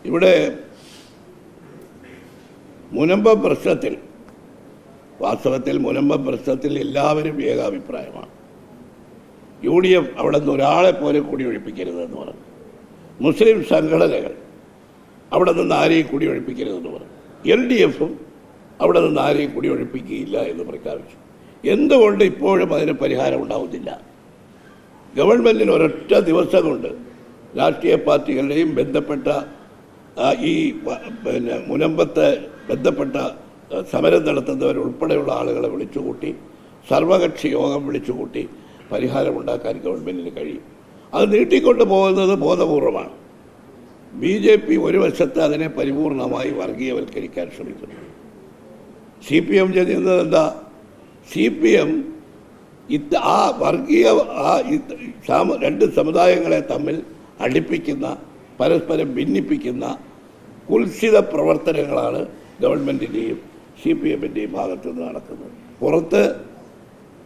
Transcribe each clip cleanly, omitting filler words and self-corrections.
ഇവിടെ മുനമ്പം പ്രശ്നത്തിൽ വാസ്തവത്തിൽ മുനമ്പം പ്രശ്നത്തിൽ എല്ലാവരും ഏകാഭിപ്രായമാണ്. UDF അവിടെ നിന്ന് ഒരാളെ പോലെ കുടിയൊഴിപ്പിക്കരുതെന്ന് പറഞ്ഞു. മുസ്ലിം സംഘടനകൾ അവിടെ നിന്ന് ആരെയും കുടിയൊഴിപ്പിക്കരുതെന്ന് പറഞ്ഞു. LDFും അവിടെ നിന്ന് ആരെയും കുടിയൊഴിപ്പിക്കുകയില്ല എന്ന് പ്രഖ്യാപിച്ചു. എന്തുകൊണ്ട് ഇപ്പോഴും അതിന് പരിഹാരം ഉണ്ടാവുന്നില്ല? ഗവൺമെൻറ്റിന് ഒരൊറ്റ ദിവസം കൊണ്ട് രാഷ്ട്രീയ പാർട്ടികളുടെയും ബന്ധപ്പെട്ട ഈ മുനമ്പത്തെ ബന്ധപ്പെട്ട സമരം നടത്തുന്നവരുൾപ്പെടെയുള്ള ആളുകളെ വിളിച്ചുകൂട്ടി സർവകക്ഷി യോഗം വിളിച്ചുകൂട്ടി പരിഹാരമുണ്ടാക്കാൻ ഗവൺമെൻറ്റിന് കഴിയും. അത് നീട്ടിക്കൊണ്ടു പോകുന്നത് ബോധപൂർവമാണ്. BJP ഒരു വശത്ത് അതിനെ പരിപൂർണമായി വർഗീയവൽക്കരിക്കാൻ ശ്രമിക്കുന്നു. CPM ചെയ്യുന്നത് എന്താ? CPM ആ വർഗീയ രണ്ട് സമുദായങ്ങളെ തമ്മിൽ അടുപ്പിക്കുന്ന, പരസ്പരം ഭിന്നിപ്പിക്കുന്ന കുൽസിത പ്രവർത്തനങ്ങളാണ് ഗവൺമെൻറ്റിൻ്റെയും CPMൻ്റെയും ഭാഗത്തു നിന്ന് നടക്കുന്നത്. പുറത്ത്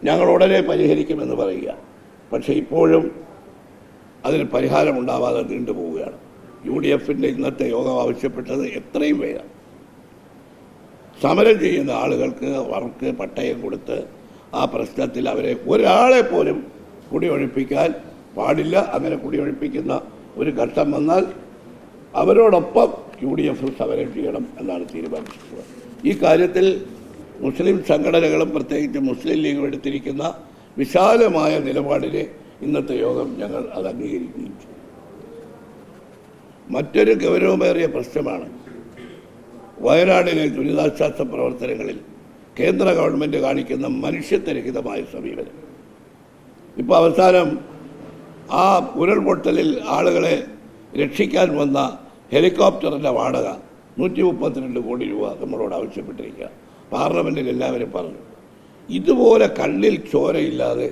ഞങ്ങൾ ഉടനെ പരിഹരിക്കുമെന്ന് പറയുക, പക്ഷേ ഇപ്പോഴും അതിന് പരിഹാരമുണ്ടാവാതെ നീണ്ടുപോവുകയാണ്. UDFൻ്റെ ഇന്നത്തെ യോഗം ആവശ്യപ്പെട്ടത് എത്രയും വേഗം സമരം ചെയ്യുന്ന ആളുകൾക്ക് അവർക്ക് പട്ടയം കൊടുത്ത് ആ പ്രശ്നത്തിൽ അവരെ ഒരാളെ പോലും കുടിയൊഴിപ്പിക്കാൻ പാടില്ല. അങ്ങനെ കുടിയൊഴിപ്പിക്കുന്ന ഒരു ഘട്ടം വന്നാൽ അവരോടൊപ്പം UDF സമരം ചെയ്യണം എന്നാണ് തീരുമാനിച്ചിട്ടുള്ളത്. ഈ കാര്യത്തിൽ മുസ്ലിം സംഘടനകളും പ്രത്യേകിച്ച് മുസ്ലിം ലീഗും എടുത്തിരിക്കുന്ന വിശാലമായ നിലപാടിനെ ഇന്നത്തെ യോഗം ഞങ്ങൾ അത് അംഗീകരിക്കുകയും ചെയ്തു. മറ്റൊരു ഗൗരവമേറിയ പ്രശ്നമാണ് വയനാടിലെ ദുരിതാശ്വാസ പ്രവർത്തനങ്ങളിൽ കേന്ദ്ര ഗവൺമെൻറ് കാണിക്കുന്ന മനുഷ്യത്വരഹിതമായ സമീപനം. ഇപ്പോൾ അവസാനം ആ ഉരുൾപൊട്ടലിൽ ആളുകളെ രക്ഷിക്കാൻ വന്ന ഹെലികോപ്റ്ററിൻ്റെ വാടക 132 കോടി രൂപ നമ്മളോട് ആവശ്യപ്പെട്ടിരിക്കുക. പാർലമെൻറ്റിൽ എല്ലാവരും പറഞ്ഞു. ഇതുപോലെ കണ്ണിൽ ചോരയില്ലാതെ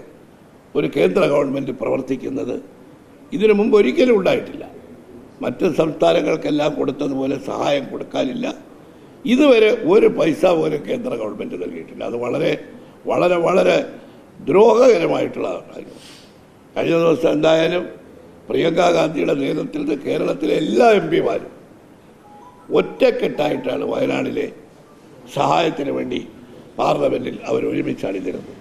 ഒരു കേന്ദ്ര ഗവൺമെൻറ് പ്രവർത്തിക്കുന്നത് ഇതിനു മുമ്പ് ഒരിക്കലും ഉണ്ടായിട്ടില്ല. മറ്റ് സംസ്ഥാനങ്ങൾക്കെല്ലാം കൊടുത്തതുപോലെ സഹായം കൊടുക്കാനില്ല. ഇതുവരെ ഒരു പൈസ പോലും കേന്ദ്ര ഗവൺമെൻറ് നൽകിയിട്ടില്ല. അത് വളരെ വളരെ വളരെ ദ്രോഹകരമായിട്ടുള്ള കാര്യം. കഴിഞ്ഞ ദിവസം എന്തായാലും പ്രിയങ്ക ഗാന്ധിയുടെ നേതൃത്വത്തിൽ കേരളത്തിലെ എല്ലാ MPമാരും ഒറ്റക്കെട്ടായിട്ടാണ് വയനാടിലെ സഹായത്തിന് വേണ്ടി പാർലമെൻറ്റിൽ അവർ ഒരുമിച്ച് അണിനിരുന്നത്.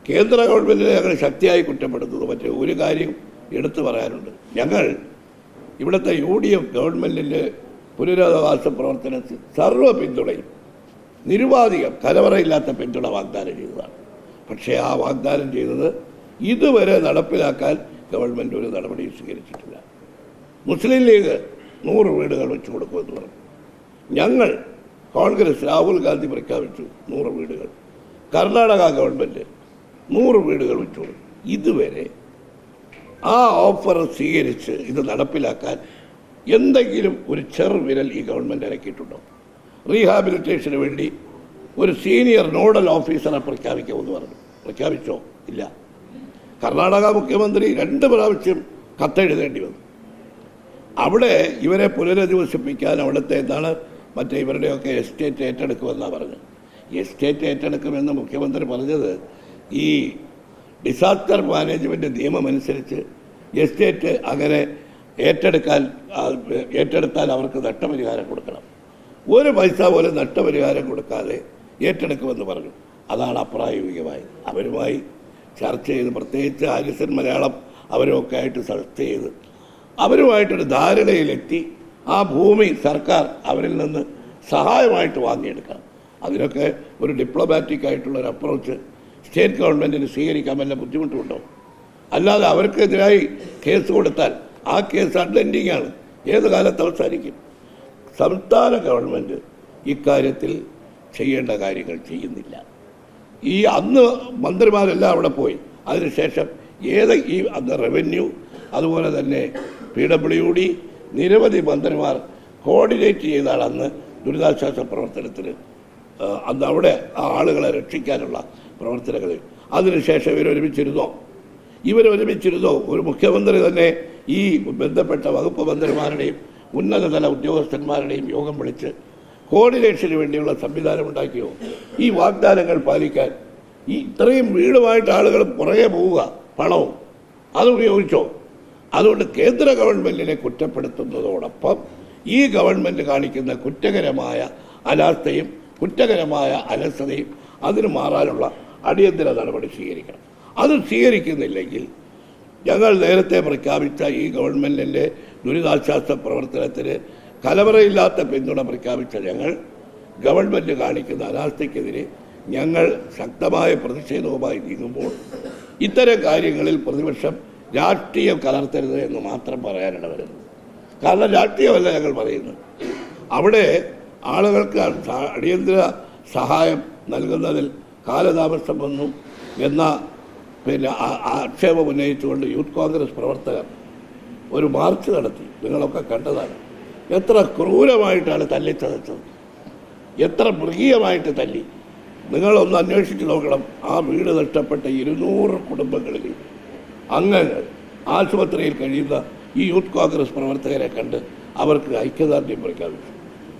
കേന്ദ്ര ഗവൺമെൻറ്റിനെ ഞങ്ങൾ ശക്തിയായി കുറ്റപ്പെടുത്തുന്നത് മറ്റേ ഒരു കാര്യം എടുത്തു പറയാനുണ്ട്. ഞങ്ങൾ ഇവിടുത്തെ UDF ഗവൺമെൻറ്റിൻ്റെ പുനരധിവാസ പ്രവർത്തനത്തിൽ സർവ്വ പിന്തുണയും നിരുപാധികം കലവറയില്ലാത്ത പിന്തുണ വാഗ്ദാനം ചെയ്തതാണ്. പക്ഷേ ആ വാഗ്ദാനം ചെയ്തത് ഇതുവരെ നടപ്പിലാക്കാൻ ഗവൺമെൻറ് ഒരു നടപടിയും സ്വീകരിച്ചിട്ടില്ല. മുസ്ലിം ലീഗ് 100 വീടുകൾ വെച്ച് കൊടുക്കുമെന്ന് പറഞ്ഞു. ഞങ്ങൾ കോൺഗ്രസ് രാഹുൽ ഗാന്ധി പ്രഖ്യാപിച്ചു 100 വീടുകൾ. കർണാടക ഗവൺമെൻറ് 100 വീടുകൾ വെച്ചു കൊടുക്കും. ഇതുവരെ ആ ഓഫർ സ്വീകരിച്ച് ഇത് നടപ്പിലാക്കാൻ എന്തെങ്കിലും ഒരു ചെറുവിരൽ ഈ ഗവൺമെൻറ് ഇറക്കിയിട്ടുണ്ടോ? റീഹാബിലിറ്റേഷന് വേണ്ടി ഒരു സീനിയർ നോഡൽ ഓഫീസറെ പ്രഖ്യാപിക്കുമെന്ന് പറഞ്ഞു. പ്രഖ്യാപിച്ചോ? ഇല്ല. കർണാടക മുഖ്യമന്ത്രി 2 പ്രാവശ്യം കത്തെഴുതേണ്ടി വന്നു. അവിടെ ഇവരെ പുനരധിവസിപ്പിക്കാൻ അവിടുത്തെ എന്താണ് മറ്റേ ഇവരുടെയൊക്കെ എസ്റ്റേറ്റ് ഏറ്റെടുക്കുമെന്നാണ് പറഞ്ഞത്. എസ്റ്റേറ്റ് ഏറ്റെടുക്കുമെന്ന് മുഖ്യമന്ത്രി പറഞ്ഞത് ഈ ഡിസാസ്റ്റർ മാനേജ്മെൻറ്റ് നിയമമനുസരിച്ച് എസ്റ്റേറ്റ് അങ്ങനെ ഏറ്റെടുത്താൽ അവർക്ക് നഷ്ടപരിഹാരം കൊടുക്കണം. ഒരു പൈസ പോലും നഷ്ടപരിഹാരം കൊടുക്കാതെ ഏറ്റെടുക്കുമെന്ന് പറഞ്ഞു. അതാണ് അപ്രായോഗികമായി. അവരുമായി ചർച്ച ചെയ്ത്, പ്രത്യേകിച്ച് ആലിസൺ മലയാളം അവരുമൊക്കെ ആയിട്ട് ചർച്ച ചെയ്ത് അവരുമായിട്ടൊരു ധാരണയിലെത്തി ആ ഭൂമി സർക്കാർ അവരിൽ നിന്ന് സഹായമായിട്ട് വാങ്ങിയെടുക്കണം. അതിനൊക്കെ ഒരു ഡിപ്ലോമാറ്റിക് ആയിട്ടുള്ളൊരു അപ്രോച്ച് സ്റ്റേറ്റ് ഗവൺമെൻറ്റിന് സ്വീകരിക്കാൻ വല്ല ബുദ്ധിമുട്ടുണ്ടോ? അല്ലാതെ അവർക്കെതിരായി കേസ് കൊടുത്താൽ ആ കേസ് അഡ്ലൻഡിങ് ആണ്, ഏത് കാലത്ത് അവസാനിക്കും? സംസ്ഥാന ഗവൺമെൻറ് ഇക്കാര്യത്തിൽ ചെയ്യേണ്ട കാര്യങ്ങൾ ചെയ്യുന്നില്ല. ഈ അന്ന് മന്ത്രിമാരെല്ലാം അവിടെ പോയി. അതിനുശേഷം അന്ന് റവന്യൂ, അതുപോലെ തന്നെ PWD, നിരവധി മന്ത്രിമാർ കോർഡിനേറ്റ് ചെയ്താണ് അന്ന് ദുരിതാശ്വാസ പ്രവർത്തനത്തിന് അന്ന് അവിടെ ആ ആളുകളെ രക്ഷിക്കാനുള്ള പ്രവർത്തനങ്ങളിൽ. അതിനുശേഷം ഇവരൊരുമിച്ചിരുന്നോ? ഒരു മുഖ്യമന്ത്രി തന്നെ ഈ ബന്ധപ്പെട്ട വകുപ്പ് മന്ത്രിമാരുടെയും ഉന്നതതല ഉദ്യോഗസ്ഥന്മാരുടെയും യോഗം വിളിച്ച് കോർഡിനേഷന് വേണ്ടിയുള്ള സംവിധാനം ഉണ്ടാക്കിയോ? ഈ വാഗ്ദാനങ്ങൾ പാലിക്കാൻ ഈ ഇത്രയും വീടുമായിട്ട് ആളുകൾ പുറകെ പോവുക, പണവും അത് ഉപയോഗിച്ചോ? അതുകൊണ്ട് കേന്ദ്ര ഗവൺമെൻറ്റിനെ കുറ്റപ്പെടുത്തുന്നതോടൊപ്പം ഈ ഗവൺമെൻറ് കാണിക്കുന്ന കുറ്റകരമായ അനാസ്ഥയും കുറ്റകരമായ അലസതയും അതിന് മാറാനുള്ള അടിയന്തര നടപടി സ്വീകരിക്കണം. അത് സ്വീകരിക്കുന്നില്ലെങ്കിൽ ഞങ്ങൾ നേരത്തെ പ്രഖ്യാപിച്ച ഈ ഗവൺമെൻറ്റിൻ്റെ ദുരിതാശ്വാസ പ്രവർത്തനത്തിന് കലവറയില്ലാത്ത പിന്തുണ പ്രഖ്യാപിച്ച ഞങ്ങൾ ഗവൺമെൻറ് കാണിക്കുന്ന അനാസ്ഥയ്ക്കെതിരെ ഞങ്ങൾ ശക്തമായ പ്രതിഷേധവുമായി നീങ്ങുമ്പോൾ ഇത്തരം കാര്യങ്ങളിൽ പ്രതിപക്ഷം രാഷ്ട്രീയം കലർത്തരുത് എന്ന് മാത്രം പറയാനാണ് വരുന്നത്. കാരണം രാഷ്ട്രീയമല്ല ഞങ്ങൾ പറയുന്നത്. അവിടെ ആളുകൾക്ക് അടിയന്തര സഹായം നൽകുന്നതിൽ കാലതാമസം വന്നു എന്ന ആക്ഷേപം ഉന്നയിച്ചുകൊണ്ട് യൂത്ത് കോൺഗ്രസ് പ്രവർത്തകർ ഒരു മാർച്ച് നടത്തി. നിങ്ങളൊക്കെ കണ്ടതാണ്. എത്ര ക്രൂരമായിട്ടാണ് തല്ലിച്ചതച്ചത്, എത്ര മൃഗീയമായിട്ട് തല്ലി. നിങ്ങളൊന്ന് അന്വേഷിച്ച് നോക്കണം. ആ വീട് നഷ്ടപ്പെട്ട 200 കുടുംബങ്ങളിൽ അംഗങ്ങൾ ആശുപത്രിയിൽ കഴിയുന്ന ഈ യൂത്ത് കോൺഗ്രസ് പ്രവർത്തകരെ കണ്ട് അവർക്ക് ഐക്യദാർഢ്യം പ്രഖ്യാപിച്ചു.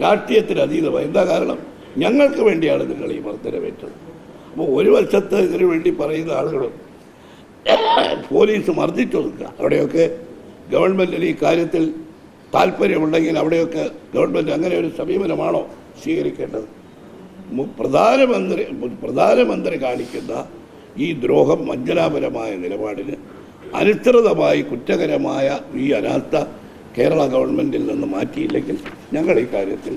രാഷ്ട്രീയത്തിന് അതീതമായി. എന്താ കാരണം? ഞങ്ങൾക്ക് വേണ്ടിയാണ് നിങ്ങൾ ഈ വർധനവേറ്റത്. അപ്പോൾ ഒരു വശത്ത് ഇതിനു വേണ്ടി പറയുന്ന ആളുകളും പോലീസ് മർദ്ദിച്ചൊതുക്കുക. അവിടെയൊക്കെ ഗവൺമെൻറ്റിന് ഈ കാര്യത്തിൽ താല്പര്യമുണ്ടെങ്കിൽ അവിടെയൊക്കെ ഗവൺമെൻറ് അങ്ങനെ ഒരു സമീപനമാണോ സ്വീകരിക്കേണ്ടത്? പ്രധാനമന്ത്രി കാണിക്കുന്ന ഈ ദ്രോഹം, വഞ്ചനാപരമായ നിലപാടിന് അനുസൃതമായി കുറ്റകരമായ ഈ അനാസ്ഥ കേരള ഗവൺമെൻറ്റിൽ നിന്ന് മാറ്റിയില്ലെങ്കിൽ ഞങ്ങൾ ഈ കാര്യത്തിൽ